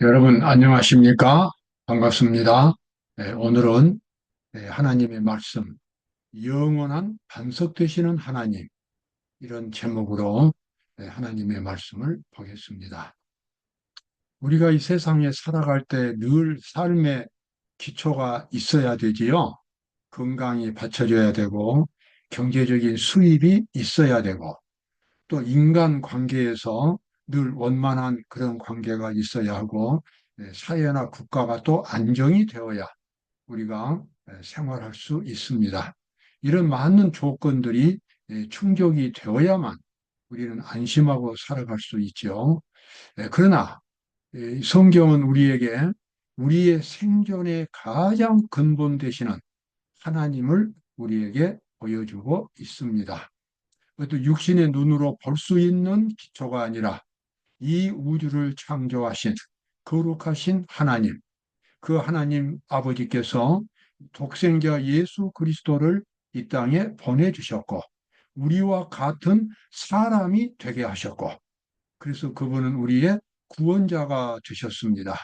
여러분 안녕하십니까? 반갑습니다. 오늘은 하나님의 말씀, 영원한 반석 되시는 하나님, 이런 제목으로 하나님의 말씀을 보겠습니다. 우리가 이 세상에 살아갈 때 늘 삶의 기초가 있어야 되지요. 건강이 받쳐져야 되고, 경제적인 수입이 있어야 되고, 또 인간 관계에서 늘 원만한 그런 관계가 있어야 하고, 사회나 국가가 또 안정이 되어야 우리가 생활할 수 있습니다. 이런 많은 조건들이 충족이 되어야만 우리는 안심하고 살아갈 수 있죠. 그러나 성경은 우리에게 우리의 생존의 가장 근본 되시는 하나님을 우리에게 보여주고 있습니다. 그것도 육신의 눈으로 볼 수 있는 기초가 아니라 이 우주를 창조하신 거룩하신 하나님, 그 하나님 아버지께서 독생자 예수 그리스도를 이 땅에 보내주셨고, 우리와 같은 사람이 되게 하셨고, 그래서 그분은 우리의 구원자가 되셨습니다.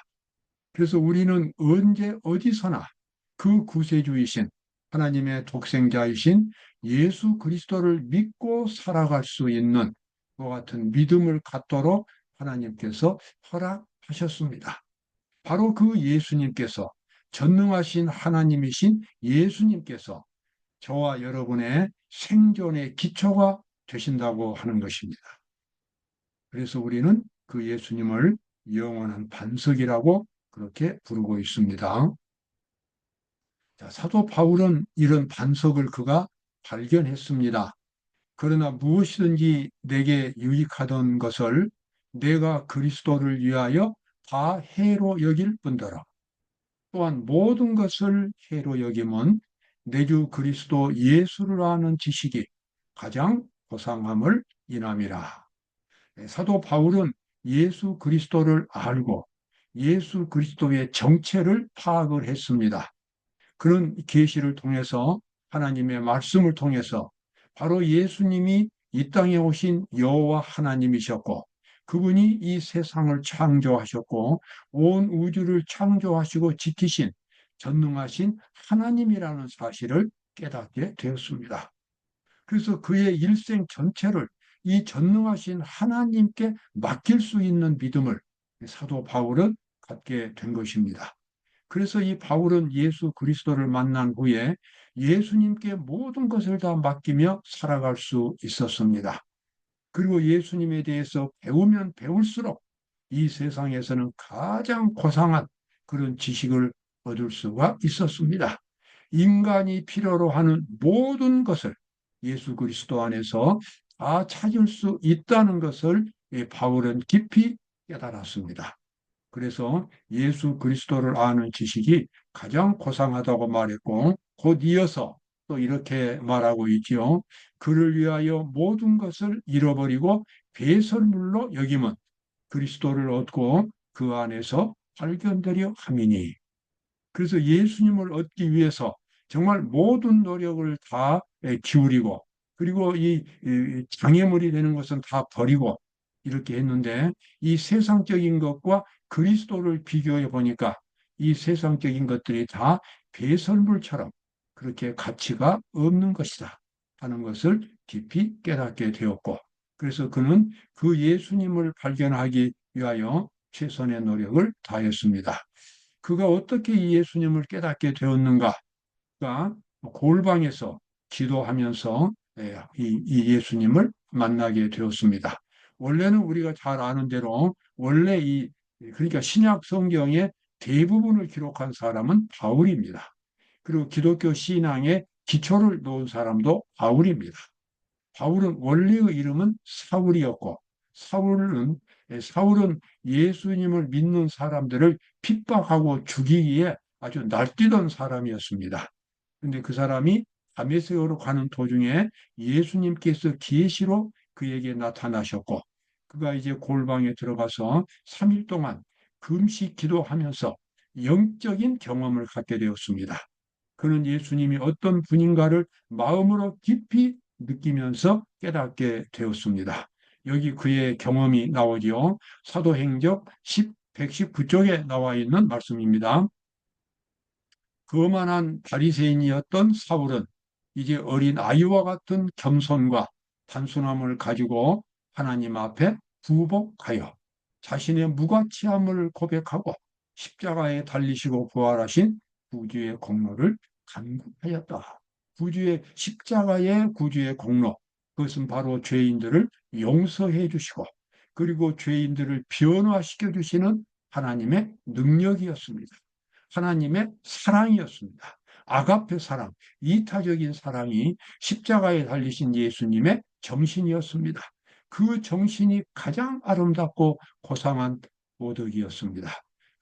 그래서 우리는 언제 어디서나 그 구세주이신 하나님의 독생자이신 예수 그리스도를 믿고 살아갈 수 있는 그와 같은 믿음을 갖도록 하나님께서 허락하셨습니다. 바로 그 예수님께서, 전능하신 하나님이신 예수님께서 저와 여러분의 생존의 기초가 되신다고 하는 것입니다. 그래서 우리는 그 예수님을 영원한 반석이라고 그렇게 부르고 있습니다. 자, 사도 바울은 이런 반석을 그가 발견했습니다. 그러나 무엇이든지 내게 유익하던 것을 내가 그리스도를 위하여 다 해로 여길 뿐더러, 또한 모든 것을 해로 여김은 내 주 그리스도 예수를 아는 지식이 가장 고상함을 인함이라. 사도 바울은 예수 그리스도를 알고 예수 그리스도의 정체를 파악을 했습니다. 그런 계시를 통해서, 하나님의 말씀을 통해서 바로 예수님이 이 땅에 오신 여호와 하나님이셨고, 그분이 이 세상을 창조하셨고 온 우주를 창조하시고 지키신 전능하신 하나님이라는 사실을 깨닫게 되었습니다. 그래서 그의 일생 전체를 이 전능하신 하나님께 맡길 수 있는 믿음을 사도 바울은 갖게 된 것입니다. 그래서 이 바울은 예수 그리스도를 만난 후에 예수님께 모든 것을 다 맡기며 살아갈 수 있었습니다. 그리고 예수님에 대해서 배우면 배울수록 이 세상에서는 가장 고상한 그런 지식을 얻을 수가 있었습니다. 인간이 필요로 하는 모든 것을 예수 그리스도 안에서 다 찾을 수 있다는 것을 바울은 깊이 깨달았습니다. 그래서 예수 그리스도를 아는 지식이 가장 고상하다고 말했고, 곧 이어서 또 이렇게 말하고 있지요. 그를 위하여 모든 것을 잃어버리고 배설물로 여김은 그리스도를 얻고 그 안에서 발견되려 함이니. 그래서 예수님을 얻기 위해서 정말 모든 노력을 다 기울이고, 그리고 이 장애물이 되는 것은 다 버리고 이렇게 했는데, 이 세상적인 것과 그리스도를 비교해 보니까 이 세상적인 것들이 다 배설물처럼 그렇게 가치가 없는 것이다 하는 것을 깊이 깨닫게 되었고, 그래서 그는 그 예수님을 발견하기 위하여 최선의 노력을 다했습니다. 그가 어떻게 이 예수님을 깨닫게 되었는가? 그가 골방에서 기도하면서 이 예수님을 만나게 되었습니다. 원래는 우리가 잘 아는 대로, 원래 그러니까 신약 성경의 대부분을 기록한 사람은 바울입니다. 그리고 기독교 신앙의 기초를 놓은 사람도 바울입니다. 바울은 원래의 이름은 사울이었고, 사울은 사울은 예수님을 믿는 사람들을 핍박하고 죽이기에 아주 날뛰던 사람이었습니다. 그런데 그 사람이 다메섹으로 가는 도중에 예수님께서 계시로 그에게 나타나셨고, 그가 이제 골방에 들어가서 3일 동안 금식 기도하면서 영적인 경험을 갖게 되었습니다. 그는 예수님이 어떤 분인가를 마음으로 깊이 느끼면서 깨닫게 되었습니다. 여기 그의 경험이 나오지요. 사도행적 119쪽에 나와 있는 말씀입니다. 거만한 바리새인이었던 사울은 이제 어린 아이와 같은 겸손과 단순함을 가지고 하나님 앞에 굴복하여 자신의 무가치함을 고백하고 십자가에 달리시고 부활하신 구주의 공로를 간구하였다. 구주의 십자가의 구주의 공로, 그것은 바로 죄인들을 용서해 주시고 그리고 죄인들을 변화시켜 주시는 하나님의 능력이었습니다. 하나님의 사랑이었습니다. 아가페 사랑, 이타적인 사랑이 십자가에 달리신 예수님의 정신이었습니다. 그 정신이 가장 아름답고 고상한 도덕이었습니다.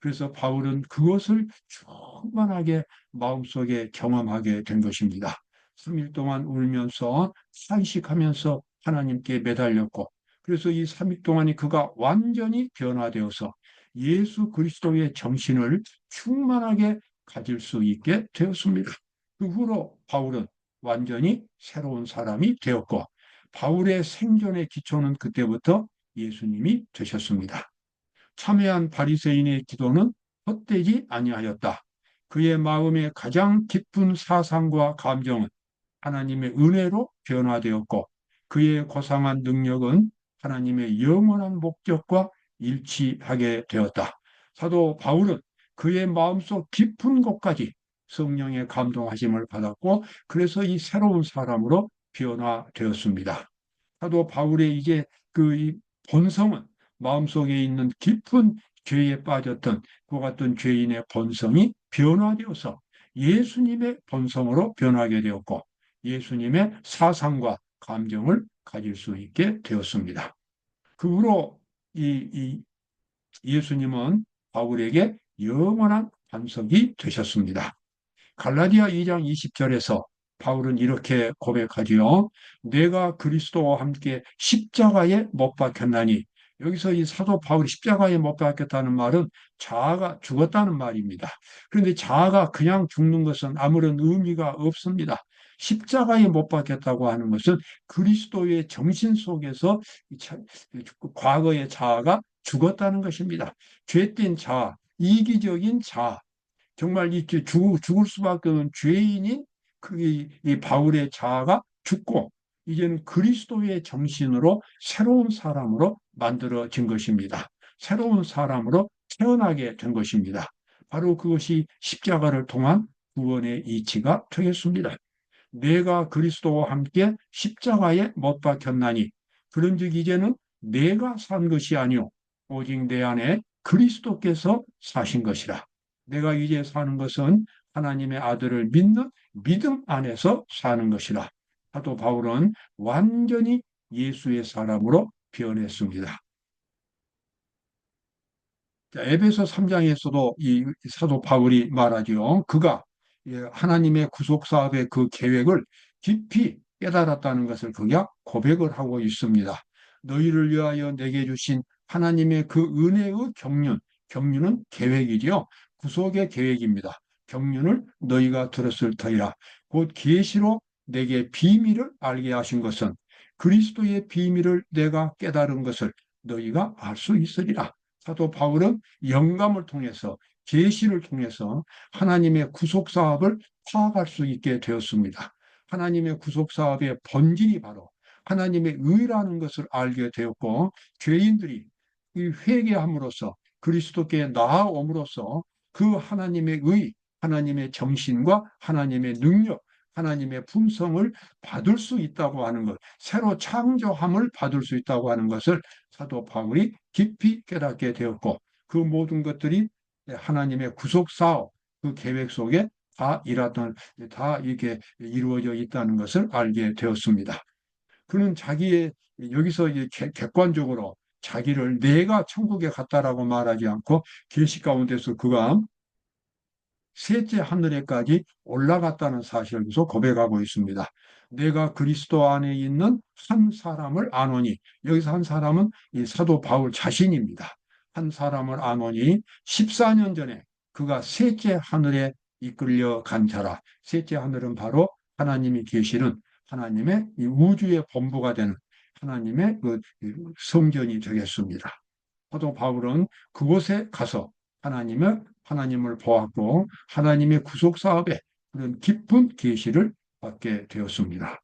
그래서 바울은 그것을 충만하게 마음속에 경험하게 된 것입니다. 3일 동안 울면서 탄식하면서 하나님께 매달렸고, 그래서 이 3일 동안이 그가 완전히 변화되어서 예수 그리스도의 정신을 충만하게 가질 수 있게 되었습니다. 그 후로 바울은 완전히 새로운 사람이 되었고, 바울의 생존의 기초는 그때부터 예수님이 되셨습니다. 참회한 바리새인의 기도는 헛되지 아니하였다. 그의 마음의 가장 깊은 사상과 감정은 하나님의 은혜로 변화되었고, 그의 고상한 능력은 하나님의 영원한 목적과 일치하게 되었다. 사도 바울은 그의 마음속 깊은 곳까지 성령의 감동하심을 받았고, 그래서 이 새로운 사람으로 변화되었습니다. 사도 바울의 이제 그 본성은 마음속에 있는 깊은 죄에 빠졌던 그 같은 죄인의 본성이 변화되어서 예수님의 본성으로 변하게 되었고, 예수님의 사상과 감정을 가질 수 있게 되었습니다. 그 후로 이 예수님은 바울에게 영원한 반석이 되셨습니다. 갈라디아 2장 20절에서 바울은 이렇게 고백하지요. 내가 그리스도와 함께 십자가에 못 박혔나니, 여기서 이 사도 바울이 십자가에 못 박혔다는 말은 자아가 죽었다는 말입니다. 그런데 자아가 그냥 죽는 것은 아무런 의미가 없습니다. 십자가에 못 박혔다고 하는 것은 그리스도의 정신 속에서 과거의 자아가 죽었다는 것입니다. 죄된 자아, 이기적인 자아, 정말 이 죽을 수밖에 없는 죄인인 이 바울의 자아가 죽고 이제는 그리스도의 정신으로 새로운 사람으로 만들어진 것입니다. 새로운 사람으로 태어나게 된 것입니다. 바로 그것이 십자가를 통한 구원의 이치가 되겠습니다. 내가 그리스도와 함께 십자가에 못 박혔나니, 그런즉 이제는 내가 산 것이 아니요 오직 내 안에 그리스도께서 사신 것이라. 내가 이제 사는 것은 하나님의 아들을 믿는 믿음 안에서 사는 것이라. 사도 바울은 완전히 예수의 사람으로 변했습니다. 에베소 3장에서도 이 사도 바울이 말하죠. 그가 하나님의 구속 사업의 그 계획을 깊이 깨달았다는 것을 그가 고백을 하고 있습니다. 너희를 위하여 내게 주신 하나님의 그 은혜의 경륜은 계획이죠. 구속의 계획입니다. 경륜을 너희가 들었을 터이라. 곧 계시로 내게 비밀을 알게 하신 것은 그리스도의 비밀을 내가 깨달은 것을 너희가 알 수 있으리라. 사도 바울은 영감을 통해서 계시를 통해서 하나님의 구속 사업을 파악할 수 있게 되었습니다. 하나님의 구속 사업의 본질이 바로 하나님의 의라는 것을 알게 되었고, 죄인들이 이 회개함으로써 그리스도께 나아옴으로써 그 하나님의 의, 하나님의 정신과 하나님의 능력, 하나님의 품성을 받을 수 있다고 하는 것, 새로 창조함을 받을 수 있다고 하는 것을 사도 바울이 깊이 깨닫게 되었고, 그 모든 것들이 하나님의 구속 사업, 그 계획 속에 다 이렇게 이루어져 있다는 것을 알게 되었습니다. 그는 여기서 객관적으로 자기를 내가 천국에 갔다라고 말하지 않고 계시 가운데서 그가 셋째 하늘에까지 올라갔다는 사실을 고백하고 있습니다. 내가 그리스도 안에 있는 한 사람을 아노니, 여기서 한 사람은 이 사도 바울 자신입니다. 한 사람을 아노니 14년 전에 그가 셋째 하늘에 이끌려 간 자라. 셋째 하늘은 바로 하나님이 계시는 하나님의 이 우주의 본부가 되는 하나님의 그 성전이 되겠습니다. 사도 바울은 그곳에 가서 하나님을 보았고 하나님의 구속 사업에 그런 깊은 계시를 받게 되었습니다.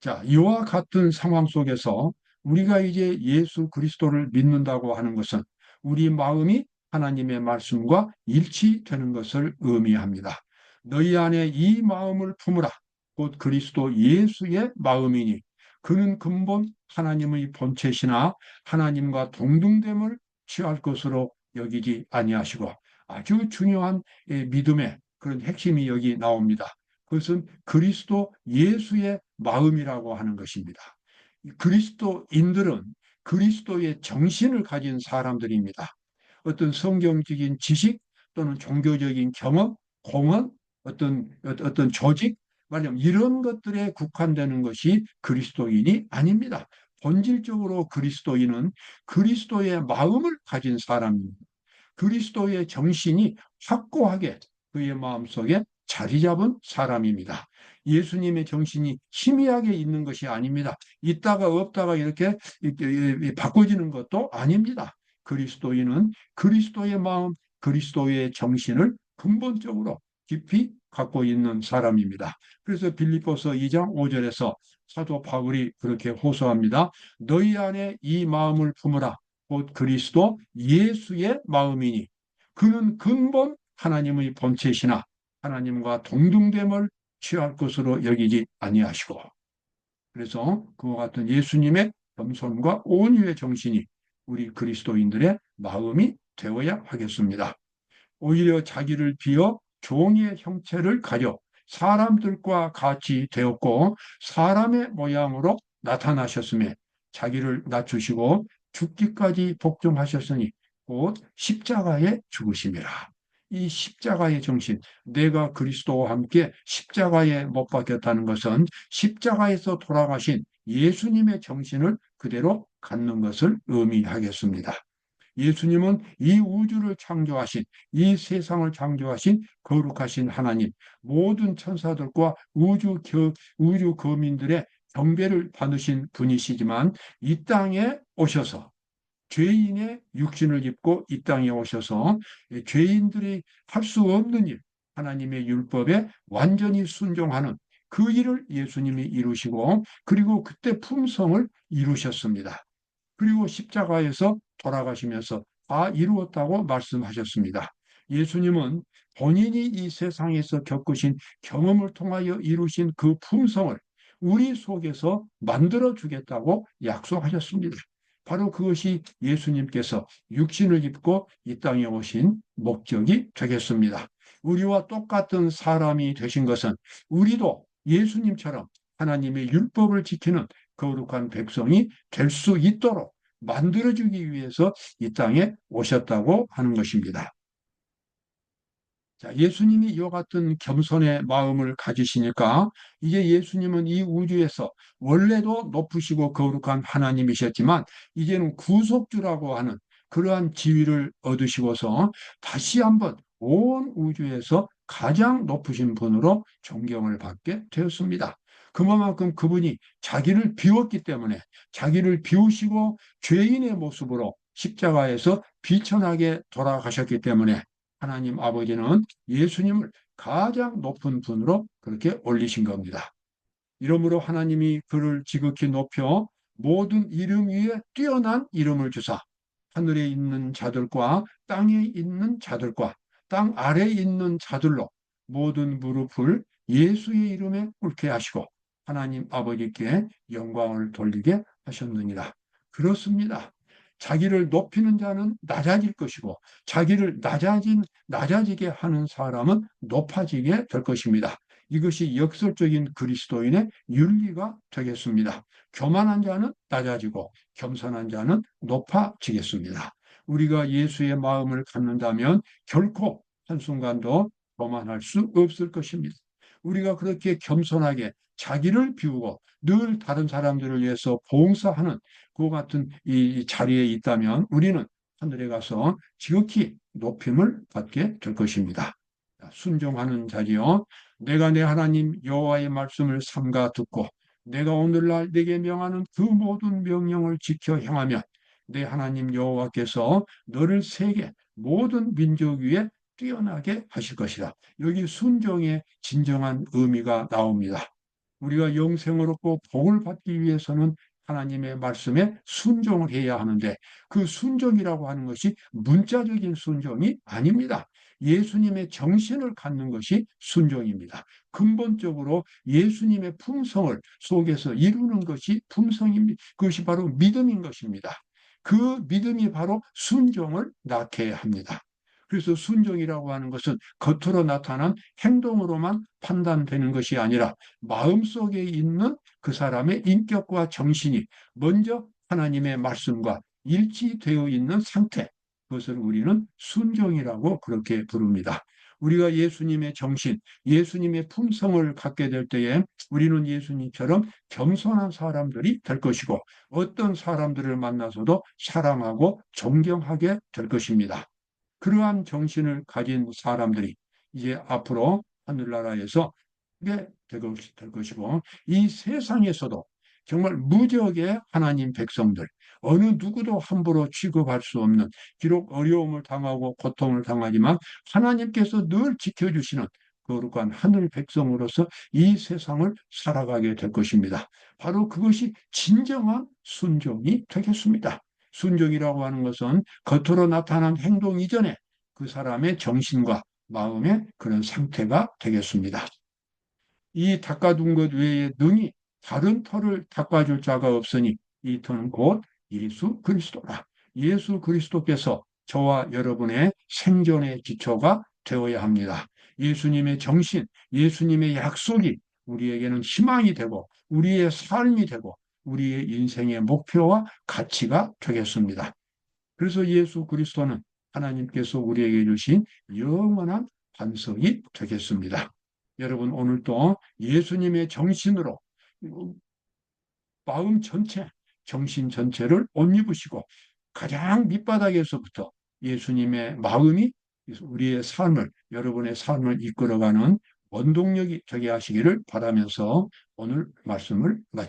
자, 이와 같은 상황 속에서 우리가 이제 예수 그리스도를 믿는다고 하는 것은 우리 마음이 하나님의 말씀과 일치되는 것을 의미합니다. 너희 안에 이 마음을 품으라. 곧 그리스도 예수의 마음이니 그는 근본 하나님의 본체시나 하나님과 동등됨을 취할 것으로 여기지 아니하시고 아주 중요한 믿음의 그런 핵심이 여기 나옵니다. 그것은 그리스도 예수의 마음이라고 하는 것입니다. 그리스도인들은 그리스도의 정신을 가진 사람들입니다. 어떤 성경적인 지식 또는 종교적인 경험, 공헌, 어떤 조직, 말하자면 이런 것들에 국한되는 것이 그리스도인이 아닙니다. 본질적으로 그리스도인은 그리스도의 마음을 가진 사람입니다. 그리스도의 정신이 확고하게 그의 마음속에 자리 잡은 사람입니다. 예수님의 정신이 희미하게 있는 것이 아닙니다. 있다가 없다가 이렇게 바꿔지는 것도 아닙니다. 그리스도인은 그리스도의 마음, 그리스도의 정신을 근본적으로 깊이 갖고 있는 사람입니다. 그래서 빌립보서 2장 5절에서 사도 바울이 그렇게 호소합니다. 너희 안에 이 마음을 품으라. 곧 그리스도 예수의 마음이니 그는 근본 하나님의 본체시나 하나님과 동등됨을 취할 것으로 여기지 아니하시고 그래서 그와 같은 예수님의 겸손과 온유의 정신이 우리 그리스도인들의 마음이 되어야 하겠습니다. 오히려 자기를 비어 종의 형체를 가져 사람들과 같이 되었고 사람의 모양으로 나타나셨음에 자기를 낮추시고 죽기까지 복종하셨으니 곧 십자가에 죽으심이라. 이 십자가의 정신, 내가 그리스도와 함께 십자가에 못 박혔다는 것은 십자가에서 돌아가신 예수님의 정신을 그대로 갖는 것을 의미하겠습니다. 예수님은 이 우주를 창조하신, 이 세상을 창조하신 거룩하신 하나님, 모든 천사들과 우주 거민들의 경배를 받으신 분이시지만 이 땅에 오셔서 죄인의 육신을 입고 이 땅에 오셔서 죄인들이 할 수 없는 일, 하나님의 율법에 완전히 순종하는 그 일을 예수님이 이루시고 그리고 그때 품성을 이루셨습니다. 그리고 십자가에서 돌아가시면서 다 이루었다고 말씀하셨습니다. 예수님은 본인이 이 세상에서 겪으신 경험을 통하여 이루신 그 품성을 우리 속에서 만들어 주겠다고 약속하셨습니다. 바로 그것이 예수님께서 육신을 입고 이 땅에 오신 목적이 되겠습니다. 우리와 똑같은 사람이 되신 것은 우리도 예수님처럼 하나님의 율법을 지키는 거룩한 백성이 될 수 있도록 만들어주기 위해서 이 땅에 오셨다고 하는 것입니다. 자, 예수님이 이와 같은 겸손의 마음을 가지시니까 이제 예수님은 이 우주에서 원래도 높으시고 거룩한 하나님이셨지만 이제는 구속주라고 하는 그러한 지위를 얻으시고서 다시 한번 온 우주에서 가장 높으신 분으로 존경을 받게 되었습니다. 그만큼 그분이 자기를 비웠기 때문에 자기를 비우시고 죄인의 모습으로 십자가에서 비천하게 돌아가셨기 때문에 하나님 아버지는 예수님을 가장 높은 분으로 그렇게 올리신 겁니다. 이러므로 하나님이 그를 지극히 높여 모든 이름 위에 뛰어난 이름을 주사 하늘에 있는 자들과 땅에 있는 자들과 땅 아래에 있는 자들로 모든 무릎을 예수의 이름에 꿇게 하시고 하나님 아버지께 영광을 돌리게 하셨느니라. 그렇습니다. 자기를 높이는 자는 낮아질 것이고 자기를 낮아지게 하는 사람은 높아지게 될 것입니다. 이것이 역설적인 그리스도인의 윤리가 되겠습니다. 교만한 자는 낮아지고 겸손한 자는 높아지겠습니다. 우리가 예수의 마음을 갖는다면 결코 한순간도 교만할 수 없을 것입니다. 우리가 그렇게 겸손하게 자기를 비우고 늘 다른 사람들을 위해서 봉사하는 그 같은 이 자리에 있다면 우리는 하늘에 가서 지극히 높임을 받게 될 것입니다. 순종하는 자리요. 내가 내 하나님 여호와의 말씀을 삼가 듣고 내가 오늘날 내게 명하는 그 모든 명령을 지켜 행하면 내 하나님 여호와께서 너를 세계 모든 민족 위에 뛰어나게 하실 것이다. 여기 순종의 진정한 의미가 나옵니다. 우리가 영생을 얻고 복을 받기 위해서는 하나님의 말씀에 순종을 해야 하는데, 그 순종이라고 하는 것이 문자적인 순종이 아닙니다. 예수님의 정신을 갖는 것이 순종입니다. 근본적으로 예수님의 품성을 속에서 이루는 것이 품성입니다. 그것이 바로 믿음인 것입니다. 그 믿음이 바로 순종을 낳게 합니다. 그래서 순종이라고 하는 것은 겉으로 나타난 행동으로만 판단되는 것이 아니라 마음속에 있는 그 사람의 인격과 정신이 먼저 하나님의 말씀과 일치되어 있는 상태, 그것을 우리는 순종이라고 그렇게 부릅니다. 우리가 예수님의 정신, 예수님의 품성을 갖게 될 때에 우리는 예수님처럼 겸손한 사람들이 될 것이고, 어떤 사람들을 만나서도 사랑하고 존경하게 될 것입니다. 그러한 정신을 가진 사람들이 이제 앞으로 하늘나라에서 크게 될 것이고, 이 세상에서도 정말 무적의 하나님 백성들, 어느 누구도 함부로 취급할 수 없는, 비록 어려움을 당하고 고통을 당하지만 하나님께서 늘 지켜주시는 거룩한 하늘 백성으로서 이 세상을 살아가게 될 것입니다. 바로 그것이 진정한 순종이 되겠습니다. 순종이라고 하는 것은 겉으로 나타난 행동 이전에 그 사람의 정신과 마음의 그런 상태가 되겠습니다. 이 닦아둔 것 외에 능히 다른 터를 닦아줄 자가 없으니 이 터는 곧 예수 그리스도라. 예수 그리스도께서 저와 여러분의 생존의 기초가 되어야 합니다. 예수님의 정신, 예수님의 약속이 우리에게는 희망이 되고 우리의 삶이 되고 우리의 인생의 목표와 가치가 되겠습니다. 그래서 예수 그리스도는 하나님께서 우리에게 주신 영원한 반석이 되겠습니다. 여러분, 오늘도 예수님의 정신으로 마음 전체, 정신 전체를 옷 입으시고 가장 밑바닥에서부터 예수님의 마음이 우리의 삶을, 여러분의 삶을 이끌어가는 원동력이 되게 하시기를 바라면서 오늘 말씀을 마칩니다.